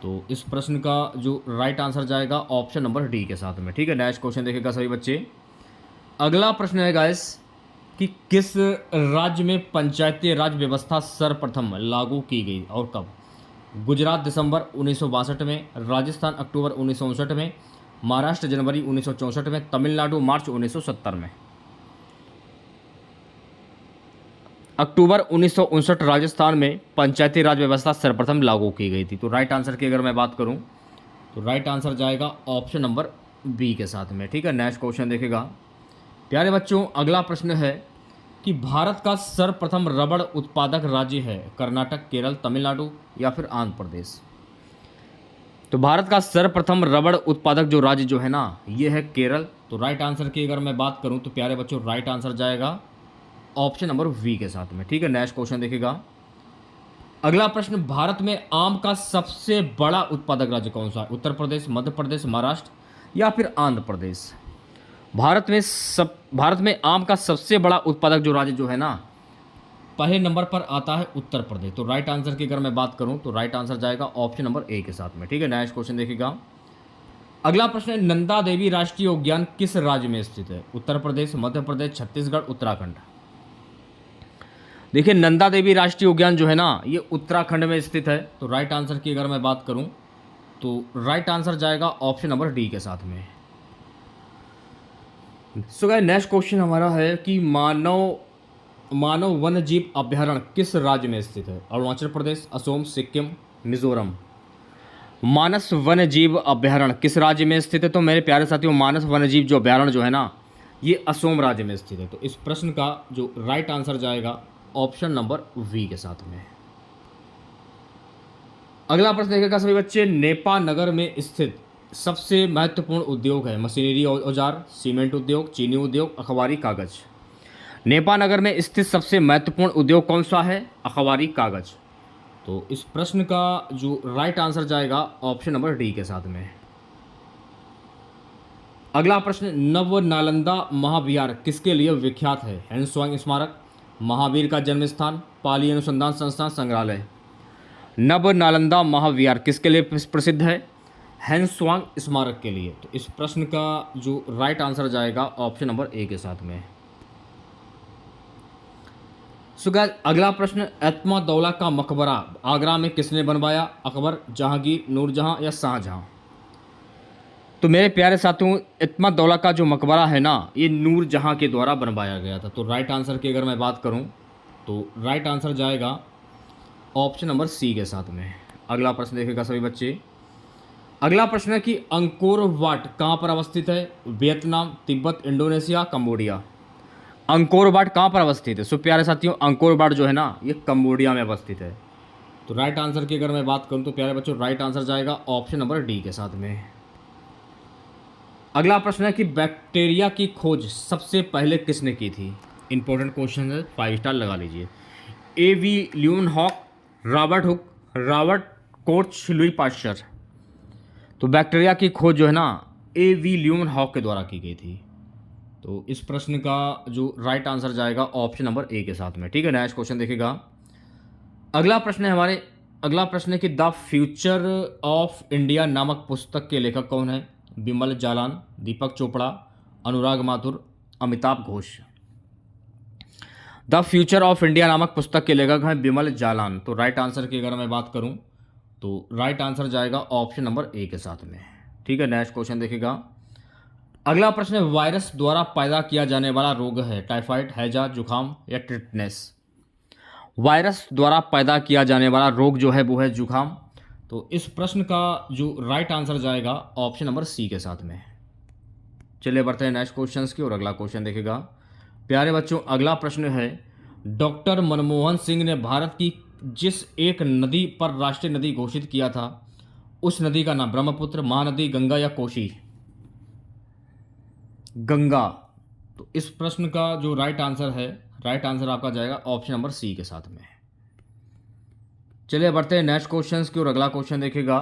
तो इस प्रश्न का जो राइट आंसर जाएगा ऑप्शन नंबर डी के साथ में। ठीक है, नेक्स्ट क्वेश्चन देखिएगा सभी बच्चे। अगला प्रश्न है गाइस कि किस राज्य में पंचायती राज व्यवस्था सर्वप्रथम लागू की गई और कब? गुजरात दिसंबर 1962 में, राजस्थान अक्टूबर 1959 में, महाराष्ट्र जनवरी 1964 में, तमिलनाडु मार्च 1970 में। अक्टूबर 1959 राजस्थान में पंचायती राज व्यवस्था सर्वप्रथम लागू की गई थी। तो राइट आंसर की अगर मैं बात करूं तो राइट आंसर जाएगा ऑप्शन नंबर बी के साथ में। ठीक है, नेक्स्ट क्वेश्चन देखेगा। प्यारे बच्चों अगला प्रश्न है कि भारत का सर्वप्रथम रबड़ उत्पादक राज्य है? कर्नाटक, केरल, तमिलनाडु या फिर आंध्र प्रदेश। तो भारत का सर्वप्रथम रबड़ उत्पादक जो राज्य जो है ना ये है केरल। तो राइट आंसर की अगर मैं बात करूं तो प्यारे बच्चों राइट आंसर जाएगा ऑप्शन नंबर वी के साथ में। ठीक है, नेक्स्ट क्वेश्चन देखिएगा। अगला प्रश्न, भारत में आम का सबसे बड़ा उत्पादक राज्य कौन सा है? उत्तर प्रदेश, मध्य प्रदेश, महाराष्ट्र या फिर आंध्र प्रदेश। भारत में आम का सबसे बड़ा उत्पादक जो राज्य जो है ना पहले नंबर पर आता है उत्तर प्रदेश। तो राइट आंसर की अगर मैं बात करूं तो राइट आंसर जाएगा ऑप्शन नंबर ए के साथ में। ठीक है, नेक्स्ट क्वेश्चन देखिएगा। अगला प्रश्न है, नंदा देवी राष्ट्रीय उद्यान किस राज्य में स्थित है? उत्तर प्रदेश, मध्य प्रदेश, छत्तीसगढ़, उत्तराखंड। देखिए नंदा देवी राष्ट्रीय उद्यान जो है ना ये उत्तराखंड में स्थित है। तो राइट आंसर की अगर मैं बात करूं तो राइट आंसर जाएगा ऑप्शन नंबर डी के साथ में। सो गाइस नेक्स्ट क्वेश्चन हमारा है कि मानव वन्य जीव अभ्यारण्य किस राज्य में स्थित है? अरुणाचल प्रदेश, असम, सिक्किम, मिजोरम। मानस वन्य जीव अभ्यारण्य किस राज्य में स्थित है? तो मेरे प्यारे साथियों मानस वन्य जीव जो अभ्यारण्य जो है ना ये असम राज्य में स्थित है। तो इस प्रश्न का जो राइट आंसर जाएगा ऑप्शन नंबर वी के साथ में। अगला प्रश्न देखेगा सभी बच्चे, नेपा नगर में स्थित सबसे महत्वपूर्ण उद्योग है? मशीनरी औजार, सीमेंट उद्योग, चीनी उद्योग, अखबारी कागज। नेपा नगर में स्थित सबसे महत्वपूर्ण उद्योग कौन सा है? अखबारी कागज। तो इस प्रश्न का जो राइट आंसर जाएगा ऑप्शन नंबर डी के साथ में। अगला प्रश्न, नव नालंदा महाविहार किसके लिए विख्यात है? हैंसवांग स्मारक, महावीर का जन्म स्थान, पाली अनुसंधान संस्थान, संग्रहालय। नव नालंदा महाविहार किसके लिए प्रसिद्ध है? हैंसवांग स्मारक के लिए। तो इस प्रश्न का जो राइट आंसर जाएगा ऑप्शन नंबर ए के साथ में। सो गाइस अगला प्रश्न, एतमादौला का मकबरा आगरा में किसने बनवाया? अकबर, जहांगीर, नूरजहां या शाहजहां। तो मेरे प्यारे साथियों एतमादौला का जो मकबरा है ना ये नूरजहां के द्वारा बनवाया गया था। तो राइट आंसर की अगर मैं बात करूं तो राइट आंसर जाएगा ऑप्शन नंबर सी के साथ में। अगला प्रश्न देखेगा सभी बच्चे। अगला प्रश्न है कि अंकोर वाट कहाँ पर अवस्थित है? Vietnam, Tibet, Indonesia, Cambodia. Angkor Wat कहाँ पर अवस्थित है? सो प्यारे साथियों अंकोर वाट जो है ना ये कंबोडिया में अवस्थित है। तो राइट आंसर की अगर मैं बात करूं तो प्यारे बच्चों राइट आंसर जाएगा ऑप्शन नंबर डी के साथ में। अगला प्रश्न है कि बैक्टीरिया की खोज सबसे पहले किसने की थी? इंपॉर्टेंट क्वेश्चन है, 5 स्टार लगा लीजिए। A V Leeuwenhoek, Robert Hooke, Robert Koch, Louis Pasteur. तो बैक्टीरिया की खोज जो है ना ए वी ल्यूनहॉक के द्वारा की गई थी। तो इस प्रश्न का जो राइट आंसर जाएगा ऑप्शन नंबर ए के साथ में। ठीक है नेक्स्ट क्वेश्चन देखेगा। अगला प्रश्न है कि द फ्यूचर ऑफ इंडिया नामक पुस्तक के लेखक कौन है? Bimal Jalan, Deepak Chopra, Anurag Mathur, Amitabh Ghosh. The future of India नामक पुस्तक के लेखक हैं बिमल जालान। तो राइट आंसर की अगर मैं बात करूं तो राइट आंसर जाएगा ऑप्शन नंबर ए के साथ में। ठीक है नेक्स्ट क्वेश्चन देखेगा। अगला प्रश्न है वायरस द्वारा पैदा किया जाने वाला रोग है? टाइफाइड, हैजा, जुखाम या टिटनेस। वायरस द्वारा पैदा किया जाने वाला रोग जो है वो है जुखाम। तो इस प्रश्न का जो राइट आंसर जाएगा ऑप्शन नंबर सी के साथ में। चलिए बढ़ते हैं नेक्स्ट क्वेश्चन की और अगला क्वेश्चन देखेगा। प्यारे बच्चों अगला प्रश्न है, डॉक्टर मनमोहन सिंह ने भारत की जिस एक नदी पर राष्ट्रीय नदी घोषित किया था उस नदी का नाम? ब्रह्मपुत्र, महानदी, गंगा या कोसी। गंगा। तो इस प्रश्न का जो राइट आंसर है, राइट आंसर आपका जाएगा ऑप्शन नंबर सी के साथ में। चलिए बढ़ते हैं नेक्स्ट क्वेश्चन की और अगला क्वेश्चन देखेगा।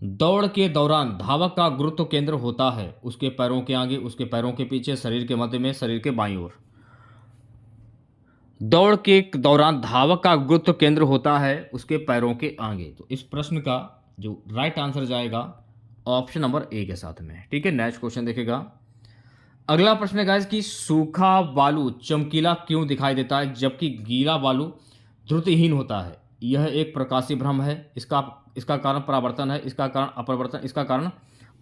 दौड़ के दौरान धावक का गुरुत्व केंद्र होता है उसके पैरों के आगे, उसके पैरों के पीछे, शरीर के मध्य में, शरीर के बाईं ओर। दौड़ के दौरान धावक का गुरुत्व केंद्र होता है उसके पैरों के आगे। तो इस प्रश्न का जो राइट आंसर जाएगा ऑप्शन नंबर ए के साथ में। ठीक है नेक्स्ट क्वेश्चन देखेगा। अगला प्रश्न है गाइस कि सूखा बालू चमकीला क्यों दिखाई देता है जबकि गीला बालू ध्रुतिहीन होता है? यह एक प्रकाशीय भ्रम है, इसका कारण परावर्तन है, इसका कारण अपरिवर्तन, इसका कारण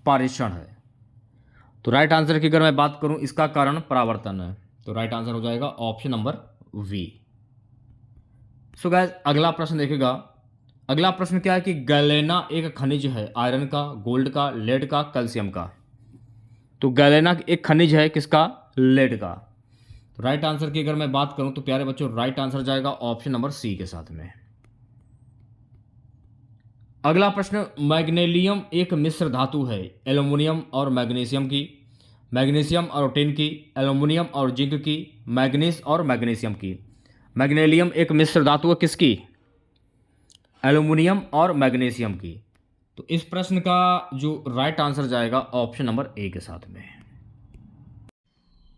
पारेषण है। तो राइट आंसर की अगर मैं बात करूं इसका कारण परावर्तन है। तो राइट आंसर हो जाएगा option number B. So guys अगला प्रश्न देखेगा। अगला प्रश्न क्या है कि गैलेना एक खनिज है? आयरन का, गोल्ड का, लेड का, कैल्शियम का। तो गैलेना एक खनिज है किसका? लेड का। तो राइट आंसर की अगर मैं बात करूं तो प्यारे बच्चों राइट आंसर जाएगा ऑप्शन नंबर सी के साथ में। अगला प्रश्न, मैग्नीशियम एक मिश्र धातु है? एल्युमिनियम और मैग्नीशियम की, मैग्नीशियम और टिन की, एल्युमिनियम और जिंक की, मैग्नीज और मैग्नीशियम की। मैग्नीशियम एक मिश्र धातु है किसकी? एल्युमिनियम और मैग्नीशियम की। तो इस प्रश्न का जो राइट आंसर जाएगा ऑप्शन नंबर ए के साथ में।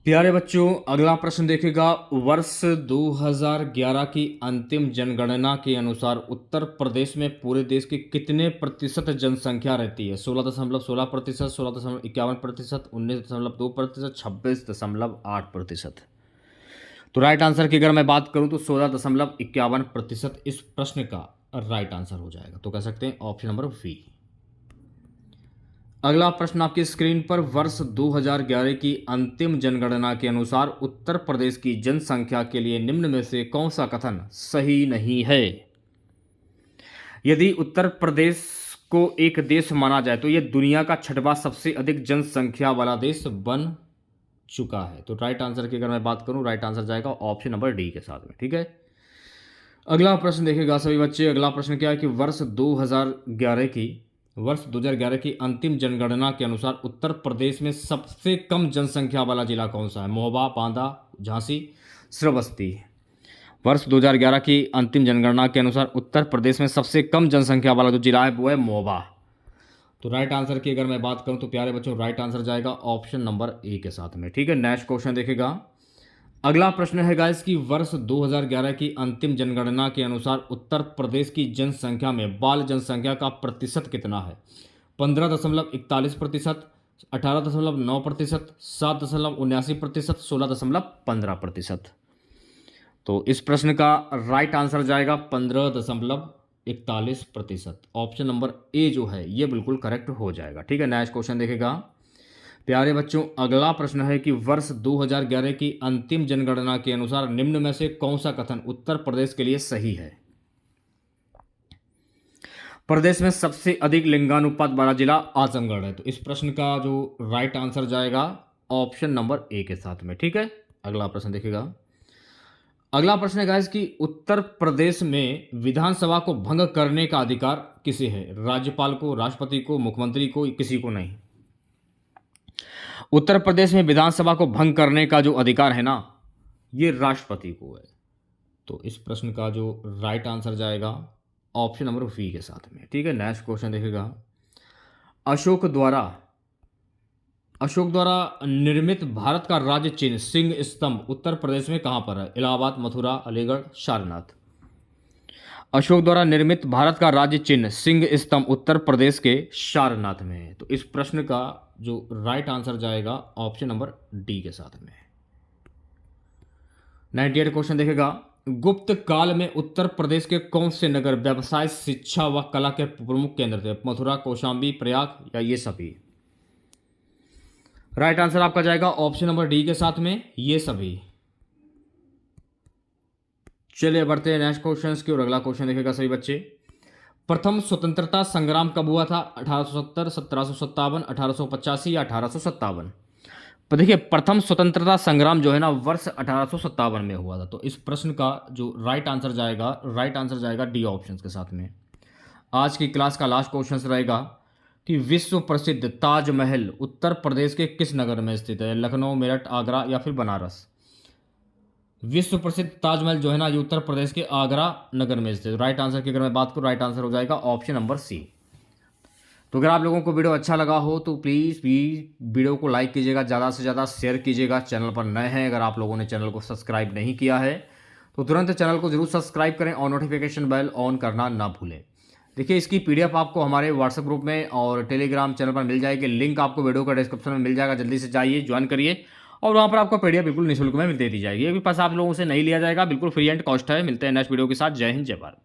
प्यारे बच्चों अगला प्रश्न देखेगा। वर्ष 2011 की अंतिम जनगणना के अनुसार उत्तर प्रदेश में पूरे देश की कितने प्रतिशत जनसंख्या रहती है? 16.16%, 16.51%, 19.2%, 26.8%। तो राइट आंसर की अगर मैं बात करूं तो 16.51% इस प्रश्न का राइट आंसर हो जाएगा। तो कह सकते हैं ऑप्शन नंबर बी। अगला प्रश्न आपकी स्क्रीन पर, वर्ष 2011 की अंतिम जनगणना के अनुसार उत्तर प्रदेश की जनसंख्या के लिए निम्न में से कौन सा कथन सही नहीं है? यदि उत्तर प्रदेश को एक देश माना जाए तो यह दुनिया का 6वां सबसे अधिक जनसंख्या वाला देश बन चुका है। तो राइट आंसर की अगर मैं बात करूं, राइट आंसर जाएगा ऑप्शन नंबर डी के साथ में। ठीक है, अगला प्रश्न देखेगा सभी बच्चे। अगला प्रश्न क्या है कि वर्ष 2011 की अंतिम जनगणना के अनुसार उत्तर प्रदेश में सबसे कम जनसंख्या वाला जिला कौन सा है? महोबा, बांदा, झांसी, श्रावस्ती। वर्ष 2011 की अंतिम जनगणना के अनुसार उत्तर प्रदेश में सबसे कम जनसंख्या वाला जो जिला है वो है महोबा। तो राइट आंसर की अगर मैं बात करूं तो प्यारे बच्चों राइट आंसर जाएगा ऑप्शन नंबर ए के साथ में। ठीक है, नेक्स्ट क्वेश्चन देखेगा। अगला प्रश्न है गाइस कि वर्ष 2011 की अंतिम जनगणना के अनुसार उत्तर प्रदेश की जनसंख्या में बाल जनसंख्या का प्रतिशत कितना है? 15.41%, 18.9%, 7.79%, 16.15%। तो इस प्रश्न का राइट आंसर जाएगा 15.41%। ऑप्शन नंबर ए जो है ये बिल्कुल करेक्ट हो जाएगा। ठीक है, नेक्स्ट क्वेश्चन देखेगा प्यारे बच्चों। अगला प्रश्न है कि वर्ष 2011 की अंतिम जनगणना के अनुसार निम्न में से कौन सा कथन उत्तर प्रदेश के लिए सही है? प्रदेश में सबसे अधिक लिंगानुपात वाला जिला आजमगढ़ है। तो इस प्रश्न का जो राइट आंसर जाएगा ऑप्शन नंबर ए के साथ में। ठीक है, अगला प्रश्न देखिएगा। अगला प्रश्न है गाइस कि उत्तर प्रदेश में विधानसभा को भंग करने का अधिकार किसे है? राज्यपाल को, राष्ट्रपति को, मुख्यमंत्री को, किसी को नहीं। उत्तर प्रदेश में विधानसभा को भंग करने का जो अधिकार है ना, ये राष्ट्रपति को है। तो इस प्रश्न का जो राइट आंसर जाएगा ऑप्शन नंबर बी के साथ में। ठीक है, नेक्स्ट क्वेश्चन देखेगा। अशोक द्वारा निर्मित भारत का राज्य चिन्ह सिंह स्तंभ उत्तर प्रदेश में कहां पर है? इलाहाबाद, मथुरा, अलीगढ़, सारनाथ। अशोक द्वारा निर्मित भारत का राज्य चिन्ह सिंह स्तंभ उत्तर प्रदेश के सारनाथ में है। तो इस प्रश्न का जो राइट आंसर जाएगा ऑप्शन नंबर डी के साथ में। 98 क्वेश्चन देखेगा। गुप्त काल में उत्तर प्रदेश के कौन से नगर व्यवसाय, शिक्षा व कला के प्रमुख केंद्र थे? मथुरा, कौशाम्बी, प्रयाग या ये सभी? राइट आंसर आपका जाएगा ऑप्शन नंबर डी के साथ में, ये सभी। चलिए बढ़ते हैं नेक्स्ट क्वेश्चन की और अगला क्वेश्चन देखेगा सभी बच्चे। प्रथम स्वतंत्रता संग्राम कब हुआ था? 1870, 1757, 1885 या 1857? तो देखिए प्रथम स्वतंत्रता संग्राम जो है ना वर्ष 1857 में हुआ था। तो इस प्रश्न का जो राइट आंसर जाएगा डी ऑप्शन के साथ में। आज की क्लास का लास्ट क्वेश्चन रहेगा कि विश्व प्रसिद्ध ताजमहल उत्तर प्रदेश के किस नगर में स्थित है? लखनऊ, मेरठ, आगरा या फिर बनारस? विश्व प्रसिद्ध ताजमहल जो है ना ये उत्तर प्रदेश के आगरा नगर में स्थित है। राइट आंसर की अगर मैं बात करूँ, राइट आंसर हो जाएगा ऑप्शन नंबर सी। तो अगर आप लोगों को वीडियो अच्छा लगा हो तो प्लीज़ वीडियो को लाइक कीजिएगा, ज़्यादा से ज़्यादा शेयर कीजिएगा। चैनल पर नए हैं, अगर आप लोगों ने चैनल को सब्सक्राइब नहीं किया है तो तुरंत चैनल को जरूर सब्सक्राइब करें और नोटिफिकेशन बेल ऑन करना ना भूलें। देखिए इसकी PDF आपको हमारे व्हाट्सएप ग्रुप में और टेलीग्राम चैनल पर मिल जाएगी। लिंक आपको वीडियो का डिस्क्रिप्शन में मिल जाएगा, जल्दी से जाइए, ज्वाइन करिए और वहाँ पर आपको PDF बिल्कुल निःशुल्क में दे दी जाएगी। ये भी पैसा आप लोगों से नहीं लिया जाएगा, बिल्कुल फ्री एंड कॉस्ट है। मिलते हैं नेक्स्ट वीडियो के साथ। जय हिंद, जय भारत।